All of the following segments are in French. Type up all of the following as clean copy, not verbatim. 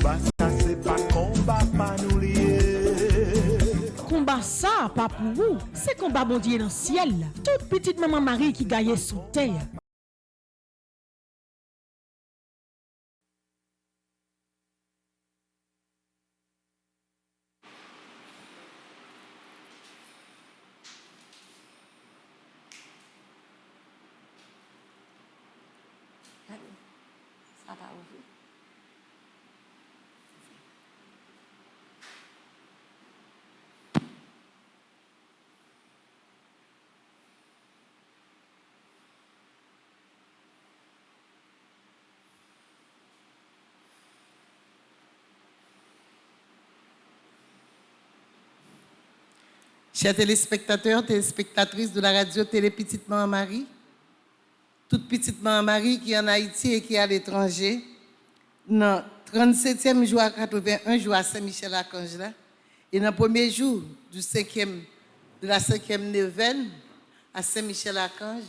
combat ça c'est pas combat pas nous lier. Combat ça, pas pour vous, c'est combat bon Dieu dans le ciel. Toute petite maman Marie qui gagne sous terre. Ça va ouvrir. Chers téléspectateurs, téléspectatrices de la radio Télé Petite Maman Marie, toute petite Maman Marie qui est en Haïti et qui est à l'étranger, dans le 37e jour à 81 jours à Saint-Michel-Archange là, et dans le premier jour de la 5e neuvaine à Saint-Michel-Archange,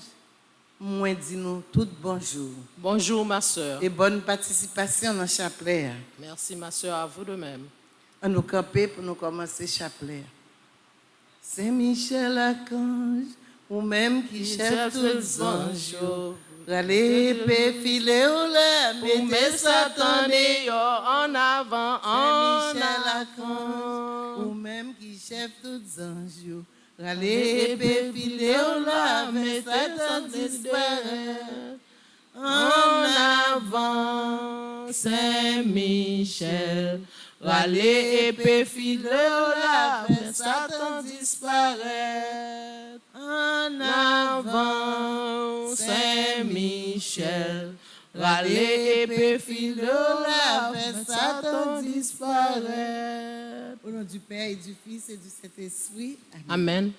moi dis nous tout bonjour. Bonjour ma soeur. Et bonne participation dans le chapelet. Merci ma soeur, à vous de même. On nous camper pour nous commencer le chapelet. Saint-Michel-Archange, ou même qui chef tous les anges, râlez, filez ou là, mettez Satan en avant, Saint-Michel-Archange, ou même qui chef tous les anges, râlez, filez ou là, mettez Satan disparaît. En avant, Saint-Michel, râlez, épée, filez au la, mais Satan disparaît. En avant, Saint-Michel, râlez, épée, filez au la, mais Satan disparaît. Au nom du Père et du Fils et du Saint-Esprit. Amen.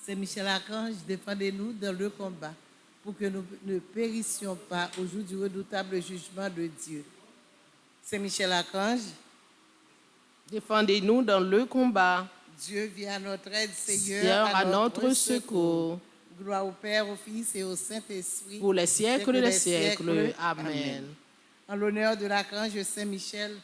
Saint-Michel-Archange, défendez-nous dans le combat pour que nous ne périssions pas au jour du redoutable jugement de Dieu. Saint-Michel-Archange, défendez-nous dans le combat. Dieu vient à notre aide, Seigneur, à notre secours. Gloire au Père, au Fils et au Saint-Esprit. Pour les siècles des siècles. Amen. En l'honneur de l'archange Saint-Michel,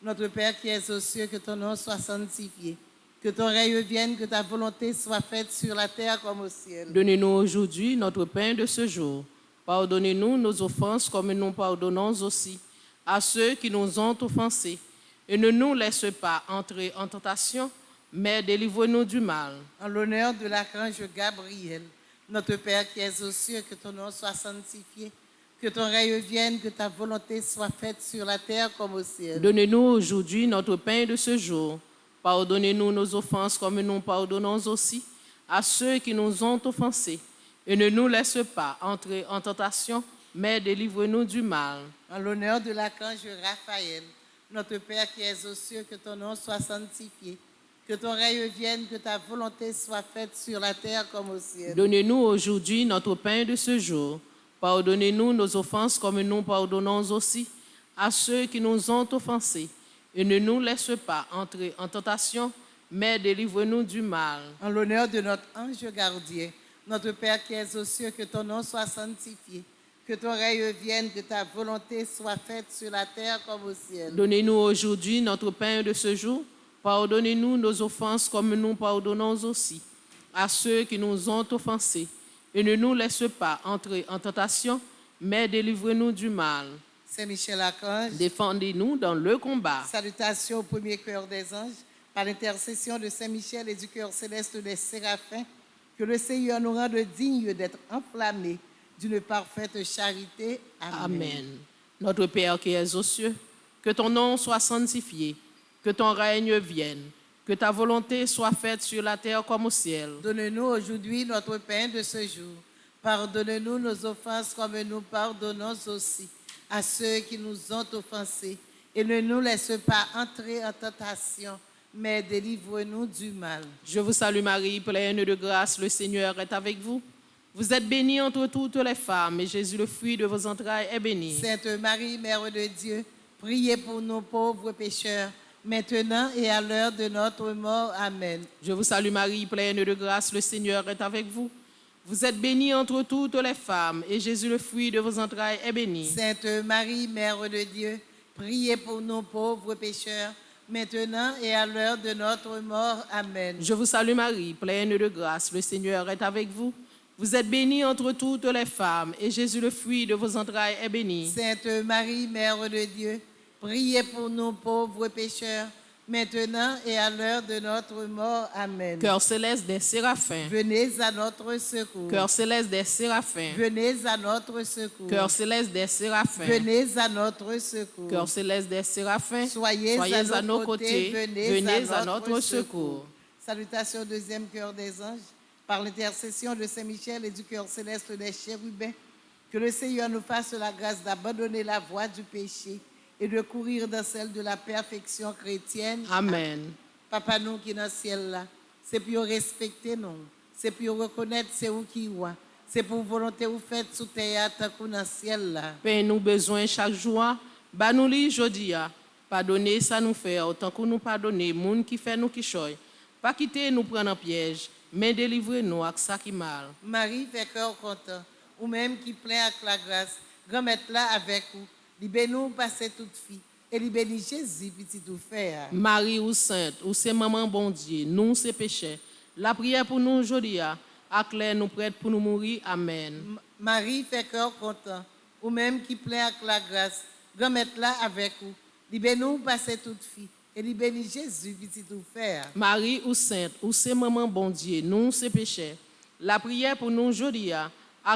notre Père qui es aux cieux, que ton nom soit sanctifié. Que ton règne vienne, que ta volonté soit faite sur la terre comme au ciel. Donnez-nous aujourd'hui notre pain de ce jour. Pardonnez-nous nos offenses comme nous pardonnons aussi à ceux qui nous ont offensés. Et ne nous laisse pas entrer en tentation, mais délivre-nous du mal. En l'honneur de l'archange Gabriel, notre Père qui es aux cieux, que ton nom soit sanctifié. Que ton règne vienne, que ta volonté soit faite sur la terre comme au ciel. Donnez-nous aujourd'hui notre pain de ce jour. Pardonnez-nous nos offenses comme nous pardonnons aussi à ceux qui nous ont offensés. Et ne nous laisse pas entrer en tentation, mais délivre-nous du mal. En l'honneur de l'archange Raphaël, notre Père qui es aux cieux, que ton nom soit sanctifié. Que ton règne vienne, que ta volonté soit faite sur la terre comme au ciel. Donnez-nous aujourd'hui notre pain de ce jour. Pardonnez-nous nos offenses comme nous pardonnons aussi à ceux qui nous ont offensés. Et ne nous laisse pas entrer en tentation, mais délivre-nous du mal. En l'honneur de notre ange gardien, notre Père qui es aux cieux, que ton nom soit sanctifié. Que ton règne vienne, que ta volonté soit faite sur la terre comme au ciel. Donnez-nous aujourd'hui notre pain de ce jour. Pardonnez-nous nos offenses comme nous pardonnons aussi à ceux qui nous ont offensés. Et ne nous laisse pas entrer en tentation, mais délivre-nous du mal. Saint-Michel-Archange, défendez-nous dans le combat. Salutations au premier cœur des anges, par l'intercession de Saint-Michel et du cœur céleste des séraphins, que le Seigneur nous rende dignes d'être enflammés d'une parfaite charité. Amen. Amen. Notre Père qui es aux cieux, que ton nom soit sanctifié, que ton règne vienne, que ta volonté soit faite sur la terre comme au ciel. Donne-nous aujourd'hui notre pain de ce jour. Pardonne-nous nos offenses comme nous pardonnons aussi à ceux qui nous ont offensés. Et ne nous laisse pas entrer en tentation, mais délivre-nous du mal. Je vous salue Marie, pleine de grâce, le Seigneur est avec vous. Vous êtes bénie entre toutes les femmes, et Jésus, le fruit de vos entrailles, est béni. Sainte Marie, Mère de Dieu, priez pour nous pauvres pécheurs, maintenant et à l'heure de notre mort. Amen. Je vous salue Marie, pleine de grâce, le Seigneur est avec vous. Vous êtes bénie entre toutes les femmes, et Jésus, le fruit de vos entrailles, est béni. Sainte Marie, Mère de Dieu, priez pour nous pauvres pécheurs, maintenant et à l'heure de notre mort. Amen. Je vous salue Marie, pleine de grâce, le Seigneur est avec vous. Vous êtes bénie entre toutes les femmes, et Jésus, le fruit de vos entrailles, est béni. Sainte Marie, Mère de Dieu, priez pour nous pauvres pécheurs, maintenant et à l'heure de notre mort. Amen. Cœur céleste des séraphins, Venez à notre secours. cœur céleste des séraphins, Venez à notre secours. cœur céleste des séraphins, Venez à notre secours. cœur céleste des séraphins, Soyez à nos côtés, venez à notre secours. Salutations au deuxième cœur des anges, par l'intercession de Saint-Michel et du cœur céleste des chérubins, que le Seigneur nous fasse la grâce d'abandonner la voie du péché et de courir dans celle de la perfection chrétienne. Amen. Papa nous qui est dans le ciel là, c'est pour respecter nous, c'est pour reconnaître c'est où qui est, c'est pour volonté ou faites sous terre tant qu'on dans le ciel là. Paix nous besoin chaque jour, bah nous li jodi a, pardonner ça nous fait autant que nous pardonner moun qui fait nous qui choy. Pas quitter nous prendre en piège, mais délivrer nous avec ça qui mal. Marie fait cœur content, ou même qui plaît avec la grâce, grand-mère là avec vous, libère nous passer toute fille, et libère Jésus petit tout faire. Marie ou sainte, ou c'est maman bon Dieu, nous c'est péché. La prière pour nous aujourd'hui a, clair nous prête pour nous mourir. Amen. Marie fait cœur content, ou même qui plaît avec la grâce, grand-mère là avec vous, libère nous passer toute fille, et libère Jésus petit tout faire. Marie ou sainte, ou c'est maman bon Dieu, nous c'est péché. La prière pour nous aujourd'hui a,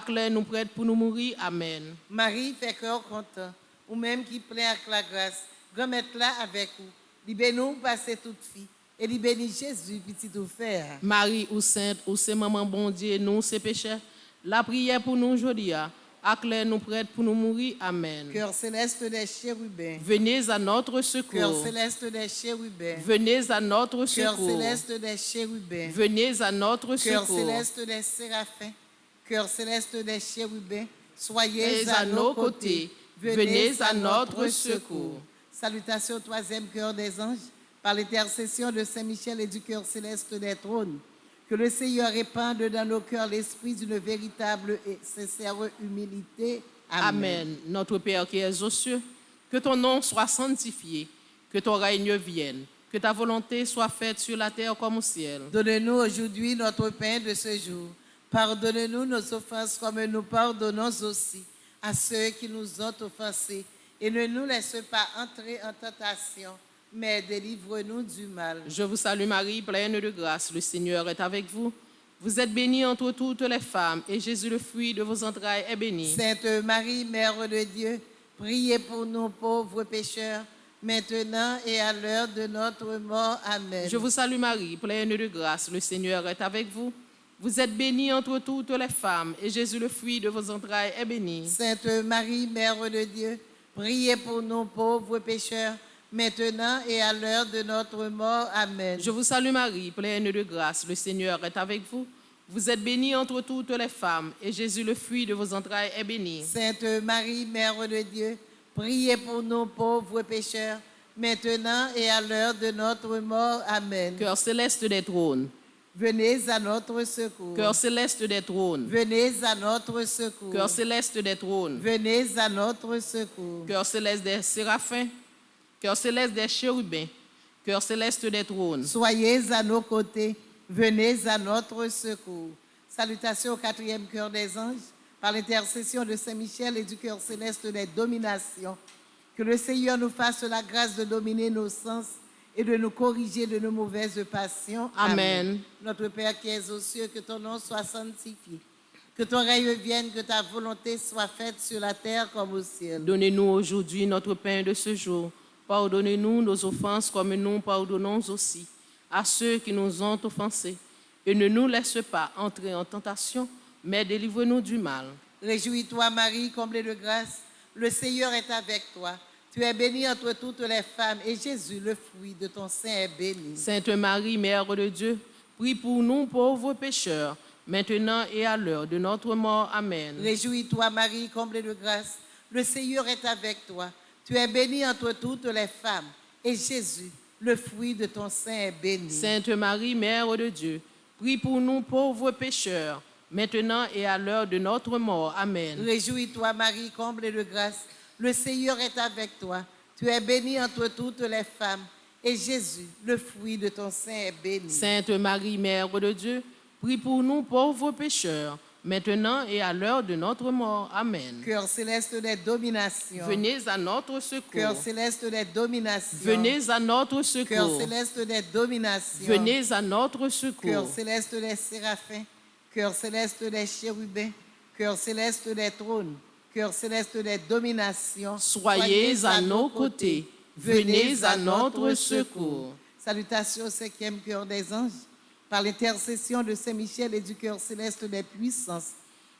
clair nous prête pour nous mourir. Amen. Marie fait cœur content, ou même qui plaît avec la grâce, grand-mère là avec vous, libère nous passer toute fille, et libère Jésus petit tout faire. Marie ou sainte, ou c'est maman bon Dieu, nous c'est péché. La prière pour nous aujourd'hui a, clair nous prête pour nous mourir. Amen. Cœur céleste des chérubins, Venez à notre cœur secours. céleste des chérubins, Venez à notre cœur secours. céleste des chérubins, Venez à notre cœur secours. céleste des séraphins, cœur céleste des chérubins, soyez Venez à nos côtés, venez à notre secours. Salutations au troisième cœur des anges, par l'intercession de Saint-Michel et du cœur céleste des trônes. Que le Seigneur répande dans nos cœurs l'esprit d'une véritable et sincère humilité. Amen. Notre Père qui es aux cieux, que ton nom soit sanctifié, que ton règne vienne, que ta volonté soit faite sur la terre comme au ciel. Donne-nous aujourd'hui notre pain de ce jour. Pardonne-nous nos offenses comme nous pardonnons aussi à ceux qui nous ont offensés. Et ne nous laisse pas entrer en tentation, mais délivre-nous du mal. Je vous salue Marie, pleine de grâce, le Seigneur est avec vous. Vous êtes bénie entre toutes les femmes, et Jésus, le fruit de vos entrailles, est béni. Sainte Marie, Mère de Dieu, priez pour nous pauvres pécheurs, maintenant et à l'heure de notre mort. Amen. Je vous salue Marie, pleine de grâce, le Seigneur est avec vous. Vous êtes bénie entre toutes les femmes, et Jésus, le fruit de vos entrailles, est béni. Sainte Marie, Mère de Dieu, priez pour nous pauvres pécheurs, maintenant et à l'heure de notre mort. Amen. Je vous salue Marie, pleine de grâce, le Seigneur est avec vous. Vous êtes bénie entre toutes les femmes, et Jésus, le fruit de vos entrailles, est béni. Sainte Marie, Mère de Dieu, priez pour nous pauvres pécheurs, maintenant et à l'heure de notre mort. Amen. Cœur céleste des trônes, Venez à notre secours. cœur céleste des trônes, Venez à notre secours. cœur céleste des trônes, Venez à notre secours. cœur céleste des séraphins, cœur céleste des chérubins, cœur céleste des trônes. Soyez à nos côtés. Venez à notre secours. Salutations au quatrième cœur des anges, par l'intercession de Saint-Michel et du cœur céleste des dominations. Que le Seigneur nous fasse la grâce de dominer nos sens et de nous corriger de nos mauvaises passions. Amen. Notre Père qui es aux cieux, que ton nom soit sanctifié. Que ton règne vienne, que ta volonté soit faite sur la terre comme au ciel. Donnez-nous aujourd'hui notre pain de ce jour. Pardonnez-nous nos offenses comme nous pardonnons aussi à ceux qui nous ont offensés. Et ne nous laisse pas entrer en tentation, mais délivre-nous du mal. Réjouis-toi, Marie, comblée de grâce. Le Seigneur est avec toi. Tu es bénie entre toutes les femmes, et Jésus, le fruit de ton sein, est béni. Sainte Marie, Mère de Dieu, prie pour nous pauvres pécheurs, maintenant et à l'heure de notre mort. Amen. Réjouis-toi, Marie, comblée de grâce. Le Seigneur est avec toi. Tu es bénie entre toutes les femmes, et Jésus, le fruit de ton sein, est béni. Sainte Marie, Mère de Dieu, prie pour nous pauvres pécheurs, maintenant et à l'heure de notre mort. Amen. Réjouis-toi, Marie, comblée de grâce. Le Seigneur est avec toi. Tu es bénie entre toutes les femmes, et Jésus, le fruit de ton sein, est béni. Sainte Marie, Mère de Dieu, prie pour nous pauvres pécheurs, maintenant et à l'heure de notre mort. Amen. Cœur céleste des dominations. Venez à notre secours. Cœur céleste des dominations. Venez à notre Cœur secours. céleste des dominations. Venez à notre Cœur secours. céleste des séraphins. Cœur céleste des chérubins. Cœur céleste des trônes. Cœur céleste des dominations. Soyez à nos côtés. Venez à notre secours. Salutations au 5e cœur des anges. Par l'intercession de Saint-Michel et du cœur céleste des puissances,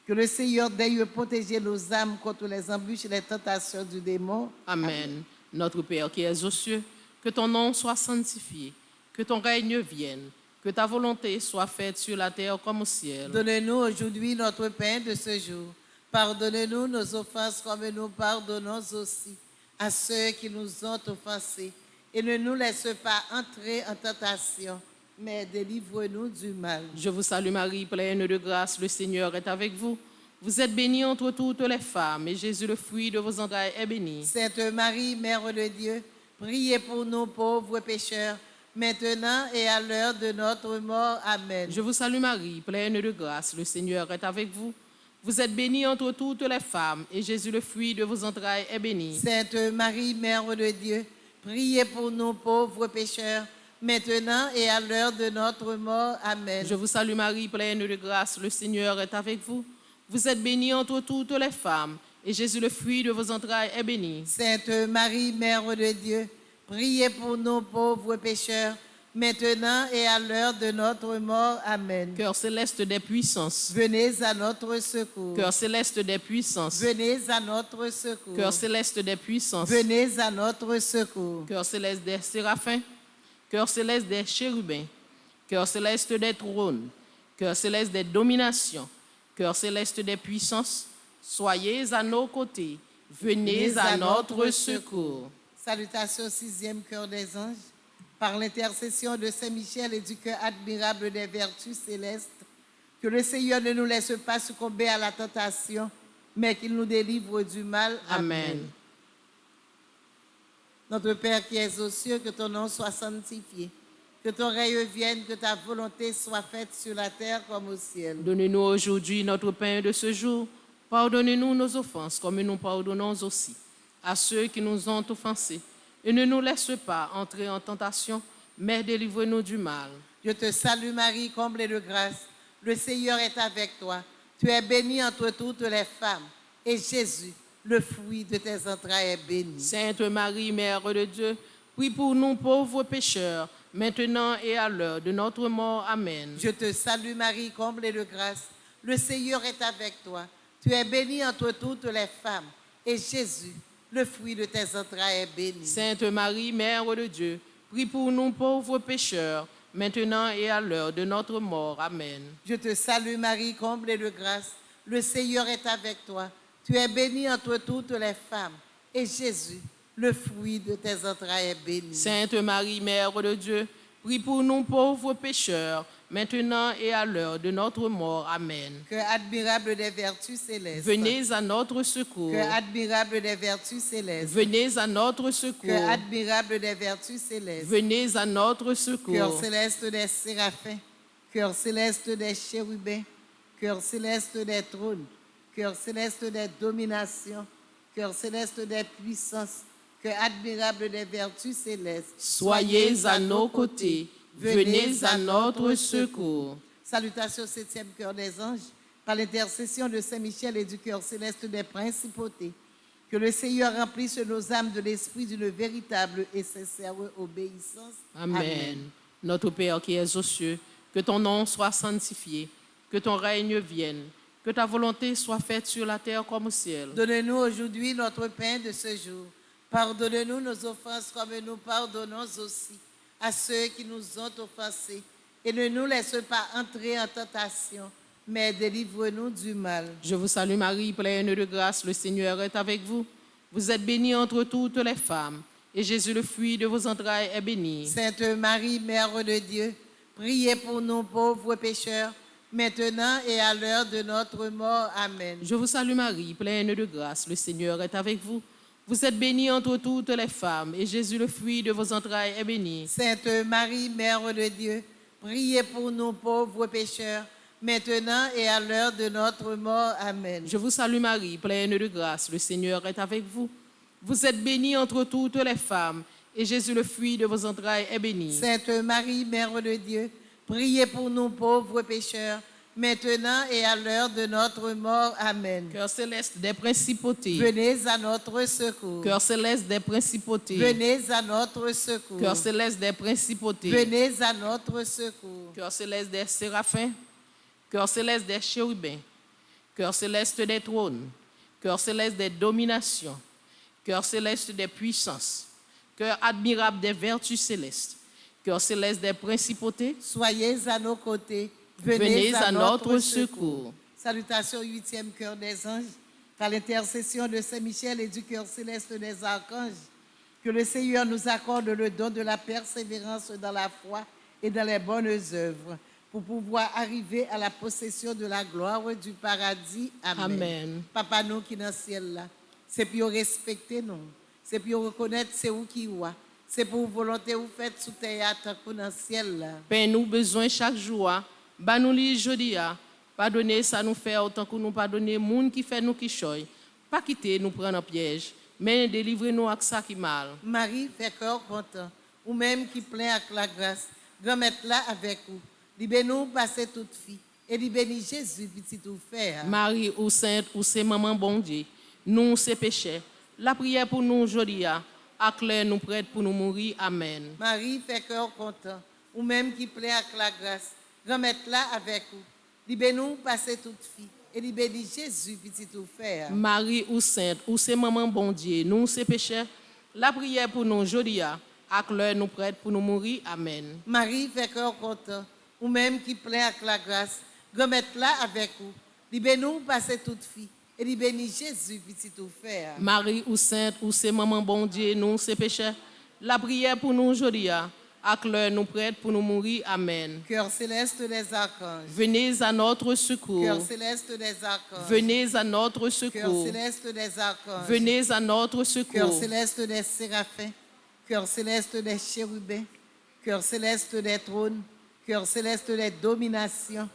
que le Seigneur daigne protéger nos âmes contre les embûches et les tentations du démon. Amen. Notre Père qui es aux cieux, que ton nom soit sanctifié, que ton règne vienne, que ta volonté soit faite sur la terre comme au ciel. Donne-nous aujourd'hui notre pain de ce jour. Pardonne-nous nos offenses comme nous pardonnons aussi à ceux qui nous ont offensés. Et ne nous laisse pas entrer en tentation, mais délivre-nous du mal. Je vous salue Marie, pleine de grâce, le Seigneur est avec vous. Vous êtes bénie entre toutes les femmes, et Jésus, le fruit de vos entrailles, est béni. Sainte Marie, Mère de Dieu, priez pour nous pauvres pécheurs, maintenant et à l'heure de notre mort. Amen. Je vous salue Marie, pleine de grâce, le Seigneur est avec vous. Vous êtes bénie entre toutes les femmes, et Jésus, le fruit de vos entrailles, est béni. Sainte Marie, Mère de Dieu, priez pour nous pauvres pécheurs, maintenant et à l'heure de notre mort. Amen. Je vous salue Marie, pleine de grâce, le Seigneur est avec vous. Vous êtes bénie entre toutes les femmes, et Jésus, le fruit de vos entrailles, est béni. Sainte Marie, Mère de Dieu, priez pour nous pauvres pécheurs, maintenant et à l'heure de notre mort. Amen. Cœur céleste des puissances. Venez à notre secours. Cœur céleste des puissances. Venez à notre secours. Cœur céleste des puissances. Venez à notre secours. Cœur céleste des séraphins. Cœur céleste des chérubins. Cœur céleste des trônes. Cœur céleste des dominations. Cœur céleste des puissances. Soyez à nos côtés. Venez à notre secours. Salutations au 6e cœur des anges. Par l'intercession de Saint-Michel et du cœur admirable des vertus célestes, que le Seigneur ne nous laisse pas succomber à la tentation, mais qu'il nous délivre du mal. Amen. Notre Père qui es aux cieux, que ton nom soit sanctifié, que ton règne vienne, que ta volonté soit faite sur la terre comme au ciel. Donnez-nous aujourd'hui notre pain de ce jour. Pardonnez-nous nos offenses, comme nous pardonnons aussi à ceux qui nous ont offensés. Et ne nous laisse pas entrer en tentation, mais délivre-nous du mal. Je te salue Marie, comblée de grâce. Le Seigneur est avec toi. Tu es bénie entre toutes les femmes. Et Jésus, le fruit de tes entrailles, est béni. Sainte Marie, Mère de Dieu, prie pour nous pauvres pécheurs, maintenant et à l'heure de notre mort. Amen. Je te salue Marie, comblée de grâce. Le Seigneur est avec toi. Tu es bénie entre toutes les femmes. Et Jésus, le fruit de tes entrailles, est béni. Sainte Marie, Mère de Dieu, prie pour nous pauvres pécheurs, maintenant et à l'heure de notre mort. Amen. Je te salue Marie, comblée de grâce. Le Seigneur est avec toi. Tu es bénie entre toutes les femmes. Et Jésus, le fruit de tes entrailles, est béni. Sainte Marie, Mère de Dieu, prie pour nous pauvres pécheurs, maintenant et à l'heure de notre mort. Amen. Cœur admirable des vertus célestes. Venez à notre secours. Cœur admirable des vertus célestes. Venez à notre secours. Cœur admirable des vertus célestes. Venez à notre Cœur secours. céleste des séraphins. Cœur céleste des chérubins. Cœur céleste des trônes. Cœur céleste des dominations. Cœur céleste des puissances. Cœur admirable des vertus célestes. Soyez à nos côtés. Venez à notre secours. Salutations au 7e cœur des anges, par l'intercession de Saint-Michel et du cœur céleste des principautés. Que le Seigneur remplisse nos âmes de l'esprit d'une véritable et sincère obéissance. Amen. Notre Père qui es aux cieux, que ton nom soit sanctifié, que ton règne vienne, que ta volonté soit faite sur la terre comme au ciel. Donne-nous aujourd'hui notre pain de ce jour. Pardonne-nous nos offenses comme nous pardonnons aussi à ceux qui nous ont offensés. Et ne nous laisse pas entrer en tentation, mais délivre-nous du mal. Je vous salue Marie, pleine de grâce, le Seigneur est avec vous. Vous êtes bénie entre toutes les femmes, et Jésus, le fruit de vos entrailles, est béni. Sainte Marie, Mère de Dieu, priez pour nous pauvres pécheurs, maintenant et à l'heure de notre mort. Amen. Je vous salue Marie, pleine de grâce, le Seigneur est avec vous. Vous êtes bénie entre toutes les femmes, et Jésus, le fruit de vos entrailles, est béni. Sainte Marie, Mère de Dieu, priez pour nous pauvres pécheurs, maintenant et à l'heure de notre mort. Amen. Je vous salue Marie, pleine de grâce, le Seigneur est avec vous. Vous êtes bénie entre toutes les femmes, et Jésus, le fruit de vos entrailles, est béni. Sainte Marie, Mère de Dieu, priez pour nous pauvres pécheurs, maintenant et à l'heure de notre mort. Amen. Cœur céleste des principautés. Venez à notre secours. Cœur céleste des principautés. Venez à notre secours. Cœur céleste des principautés. Venez à notre secours. Cœur céleste des séraphins. Cœur céleste des chérubins. Cœur céleste des trônes. Cœur céleste des dominations. Cœur céleste des puissances. Cœur admirable des vertus célestes. Cœur céleste des principautés. Soyez à nos côtés. Venez à notre secours. Salutations au 8e cœur des anges, par l'intercession de Saint-Michel et du cœur céleste des archanges, que le Seigneur nous accorde le don de la persévérance dans la foi et dans les bonnes œuvres, pour pouvoir arriver à la possession de la gloire du paradis. Amen. Amen. Papa nous qui dans le ciel là, c'est pour respecter nous, c'est pour reconnaître c'est où qui est, c'est pour volonté vous faites sous terre tant que dans le ciel là. Père, nous besoin chaque jour. Bah nous li jodi a, pardonnez ça nous fait autant que nous pardonner moun qui fait nous qui choy. Pas quitter nous prendre en piège, mais délivrer-nous avec ça qui mal. Marie fait cœur content, ou même qui plein avec la grâce, grand-mère là avec vous. Libère-nous passer toute fille, et libère Jésus petit tout faire. Marie ou sainte ou c'est maman bon Dieu, nous c'est péché. La prière pour nous jodi a, acclaire nous prête pour nous mourir. Amen. Marie fait cœur content, ou même qui plein avec la grâce, grand-mère là avec vous. Libère-nous passer toute fille, et libère Jésus petit tout faire. Marie ou sainte ou c'est maman bon Dieu, nous c'est péché. La prière pour nous jodi a, acclaire nous prête pour nous mourir. Amen. Marie fait cœur content, ou même qui plein avec la grâce, grand-mère là avec vous. Libère-nous passer toute fille, et libère Jésus petit tout faire. Marie ou sainte ou c'est maman bon Dieu, nous c'est péché. La prière pour nous jodi a, acclaire nous prête pour nous mourir. Amen. Cœur céleste des archanges. Venez à notre secours. Cœur céleste des archanges. Venez à notre Cœur secours. céleste des archanges. Venez à notre Cœur secours. céleste des séraphins. Cœur céleste des chérubins. Cœur céleste des trônes. Cœur céleste des dominations.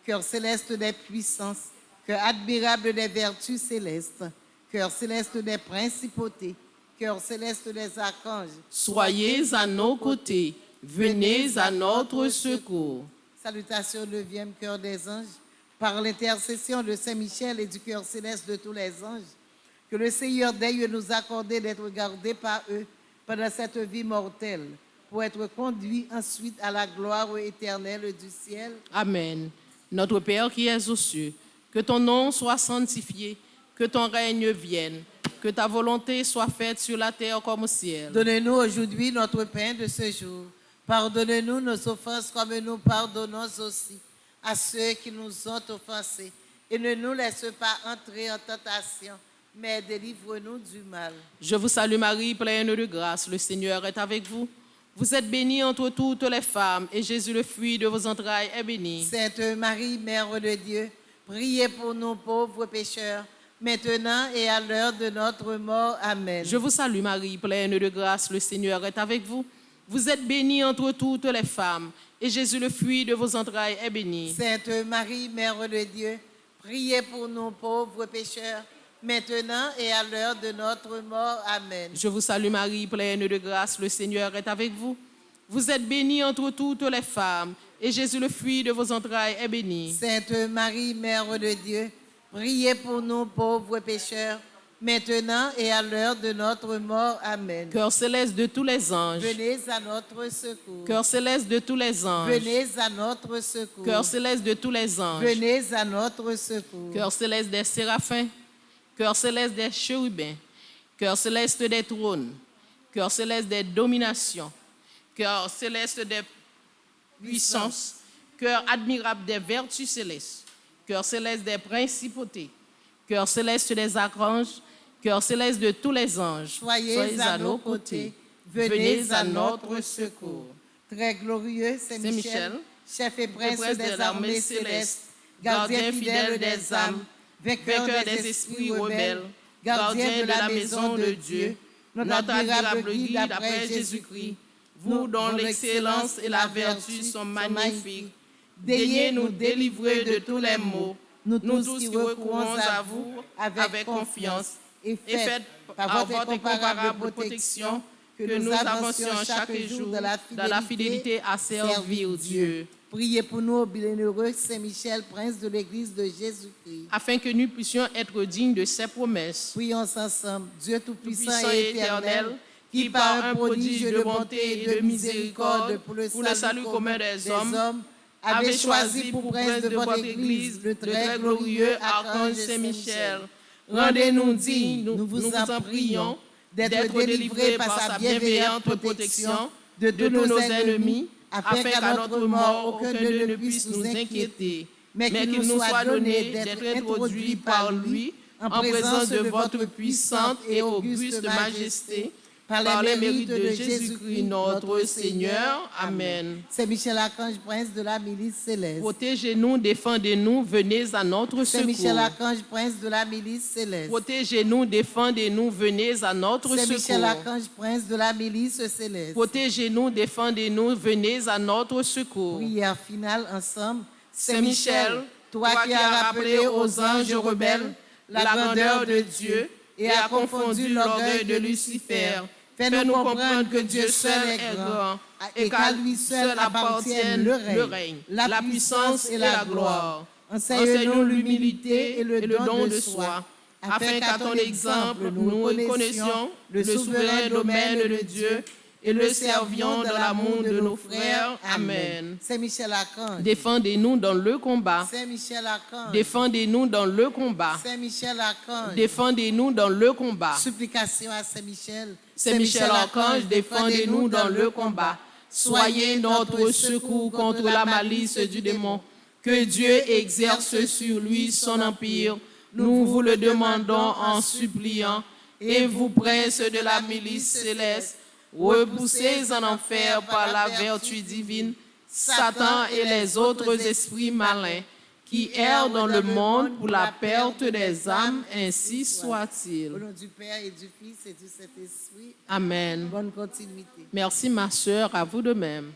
Cœur céleste des puissances. Cœur admirable des vertus célestes. Cœur céleste des principautés. Cœur céleste des archanges. Soyez à nos côtés. Venez à notre secours. Salutations au 9e cœur des anges, par l'intercession de Saint-Michel et du cœur céleste de tous les anges, que le Seigneur daigne nous accorder d'être gardés par eux pendant cette vie mortelle, pour être conduits ensuite à la gloire éternelle du ciel. Amen. Notre Père qui es aux cieux, que ton nom soit sanctifié, que ton règne vienne, que ta volonté soit faite sur la terre comme au ciel. Donne-nous aujourd'hui notre pain de ce jour. Pardonne-nous nos offenses comme nous pardonnons aussi à ceux qui nous ont offensés. Et ne nous laisse pas entrer en tentation, mais délivre-nous du mal. Je vous salue Marie, pleine de grâce, le Seigneur est avec vous. Vous êtes bénie entre toutes les femmes, et Jésus, le fruit de vos entrailles, est béni. Sainte Marie, Mère de Dieu, priez pour nous pauvres pécheurs, maintenant et à l'heure de notre mort. Amen. Je vous salue Marie, pleine de grâce, le Seigneur est avec vous. Vous êtes bénie entre toutes les femmes, et Jésus, le fruit de vos entrailles, est béni. Sainte Marie, Mère de Dieu, priez pour nous pauvres pécheurs, maintenant et à l'heure de notre mort. Amen. Je vous salue Marie, pleine de grâce, le Seigneur est avec vous. Vous êtes bénie entre toutes les femmes, et Jésus, le fruit de vos entrailles, est béni. Sainte Marie, Mère de Dieu, priez pour nous pauvres pécheurs, maintenant et à l'heure de notre mort. Amen. Cœur céleste de tous les anges. Venez à notre secours. Cœur céleste de tous les anges. Venez à notre secours. Cœur céleste de tous les anges. Venez à notre secours. Cœur céleste des séraphins. Cœur céleste des chérubins. Cœur céleste des trônes. Cœur céleste des dominations. Cœur céleste des puissances. Cœur admirable des vertus célestes. Cœur céleste des principautés. Cœur céleste des archanges. Cœur céleste de tous les anges. Soyez à nos côtés. Venez à notre secours. Très glorieux Saint-Michel, chef et prince des armées célestes, gardien fidèle des âmes, vainqueur des esprits rebelles, gardien de la maison de Dieu, notre admirable guide après Jésus-Christ, vous dont l'excellence et la vertu sont magnifiques, daignez nous délivrer de tous les maux, nous tous qui recourons à vous avec confiance, et faites par votre incomparable protection que nous avancions chaque jour dans la fidélité à servir Dieu. Priez pour nous, bienheureux Saint-Michel, prince de l'Église de Jésus-Christ. Afin que nous puissions être dignes de ses promesses. Prions ensemble, Dieu Tout-Puissant et et éternel, qui par un prodige de bonté et de miséricorde pour le salut commun des hommes, avait choisi pour prince de votre Église le très glorieux archange Saint-Michel. Rendez-nous dignes, nous vous en prions, d'être délivrés par sa bienveillante protection de tous nos ennemis, afin qu'à notre mort, aucun d'eux ne puisse nous inquiéter, mais qu'il nous soit donné d'être introduits par lui en présence de votre puissante et auguste majesté, par les mérites de Jésus-Christ notre Seigneur. Amen. Saint Michel Archange, prince de la milice céleste. Protégez-nous, défendez-nous, venez à notre Saint secours. Michel Archange, prince de la milice céleste. Protégez-nous, défendez-nous, venez à notre Saint secours. Michel Archange, prince de la milice céleste. Protégez-nous, défendez-nous, venez à notre secours. Prière finale ensemble. Saint Michel, toi qui as rappelé aux anges rebelles la grandeur de Dieu et as confondu l'orgueil de Lucifer, fais-nous comprendre que Dieu seul est grand et qu'à lui seul appartiennent le règne, la puissance et la gloire. Enseigne-nous l'humilité et le don de soi, afin qu'à ton exemple nous connaissions le souverain domaine de Dieu et le servions dans l'amour de nos frères. Amen. Saint Michel Archange. Défendez-nous dans le combat. Saint Michel Archange. Défendez-nous dans le combat. Saint Michel Archange. Défendez-nous dans le combat. Supplication à Saint Michel. Saint Michel Archange, défendez-nous dans le combat. Soyez notre secours contre la malice du démon. Que Dieu exerce sur lui son empire. Nous vous le demandons en suppliant. Et vous, princes de la milice céleste, repoussez en enfer par la vertu divine Satan et les autres esprits malins qui errent dans le monde pour la perte des âmes, ainsi soit-il. Au nom du Père et du Fils et du Saint-Esprit. Amen. Bonne continuité. Merci ma sœur, à vous de même.